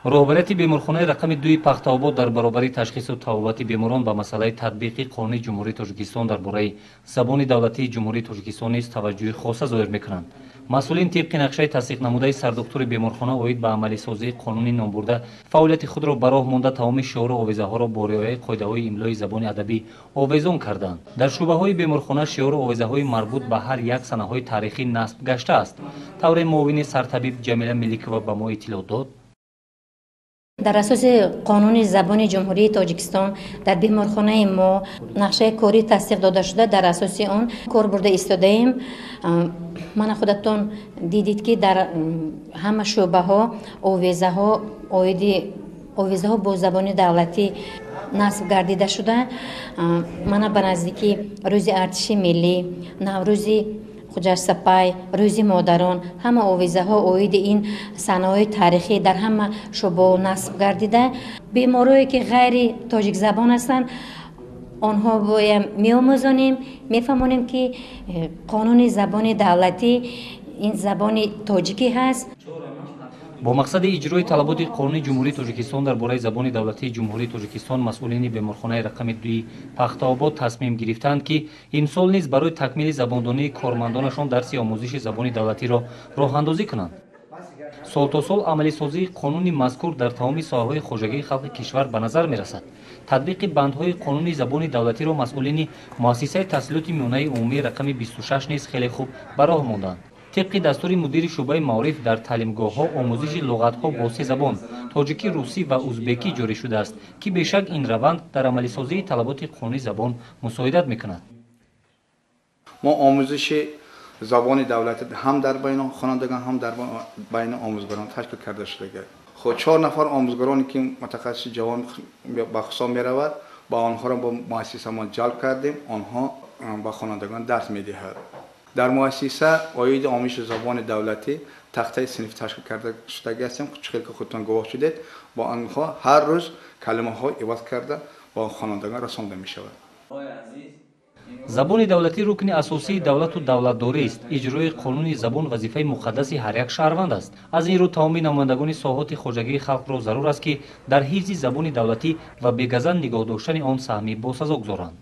роҳбарияти беморхонаи рақами 2 пахтаобод дар баробари ташхису табобати беморон ба масъалаи татбиқи қонуни ҷумҳурии Тоҷикистон дар бораи забони давлатии ҷумҳурии Тоҷикистон низ таваҷҷӯҳи хоса зоҳир мекунанд. масъулин тибқи нақшаи тасдиқнамудаи сардуктури беморхона оид ба амалисозии қонуни номбурда фаъолияти худро ба роҳ монда тамоми шиору овезаҳоро бо риояи қоидаҳои имлои забони адабӣ овезон карданд. дар шӯъбаҳои беморхона шиору овезаҳои марбут ба ҳар як санаҳои таърихӣ насб гаштааст. тавре муовини сартабиб ҷамила милликова ба мо иттилоъ дод. дар асоси қонуни забони ҷумҳурии Тоҷикистон дар беморхонаи мо нақшаи кори тасдиқ дода шуда, дар асоси он кор бурда истодаем. мана худатон дидид ки дар ҳама шӯъбаҳо овезаҳо бо забони давлатӣ насб гардида шуда. мана ба наздики рӯзи артиши миллӣ, наврӯзи хуҷарсапай, рӯзи модарон, ҳама овезаҳо оиди ин санаҳои таърихӣ дар ҳама шӯъбаҳо насб гардида. беморое ки ғайри тоҷикзабон ҳастанд, онҳо бояд меомӯзонем, мефаҳмонем ки қонуни забони давлатӣ ин забони тоҷикӣ ҳаст. бо мақсади иҷрои талаботи қонуни ҷумҳурии Тоҷикистон дар бораи забони давлатии ҷумҳурии Тоҷикистон масъулини беморхонаи рақами 2 пахтаобод тасмим гирифтанд ки имсол низ барои такмили забондонии кормандонашон дарси омӯзиши забони давлатиро роҳандозӣ кунанд. сол то сол амалисозии қонуни мазкур дар тамоми соҳаҳои хоҷагии халқи кишвар ба назар мерасад. татбиқи бандҳои қонуни забони давлатиро масъулини муассисаи таҳсилоти миёнаи умумии рақами 26 низ хеле хуб ба роҳ монданд. طبق دستور مدیر شعبه معارف در تعلیمگاه‌ها آموزش لغت‌ها با 3 زبان تاجیکی، روسی و ازبکی جاری شده است که بیشک این روند در عملی‌سازی طلبات قانونی زبان مساعدت می‌کند. ما آموزش زبان دولتی هم در بین خوانندگان هم در بین آموزگاران تشکیل کرده شده. خود 4 نفر آموزگارانی که متخصص جوان به حساب می‌رود با آنها را با مؤسسه ما جلب کردیم، آنها به خوانندگان درس می‌دهند. در مؤسسه آیید آموزش زبان دولتی تخته صنف تشکیل کرده شده هستیم که خودتان گواه شدید. با آنها هر روز کلمه ها عوض کرده با خوانندگان رسانده می شود. забони давлатӣ рукни асосии давлату давлатдорӣ аст. иҷрои қонуни забон вазифаи муқаддаси ҳар як шаҳрванд аст. аз ин рӯ тамоми намояндагони соҳаҳоти хоҷагии халқро зарур аст ки дар ҳифзи забони давлатӣ ва бегазан нигоҳ доштани он саҳми босазо гузоранд.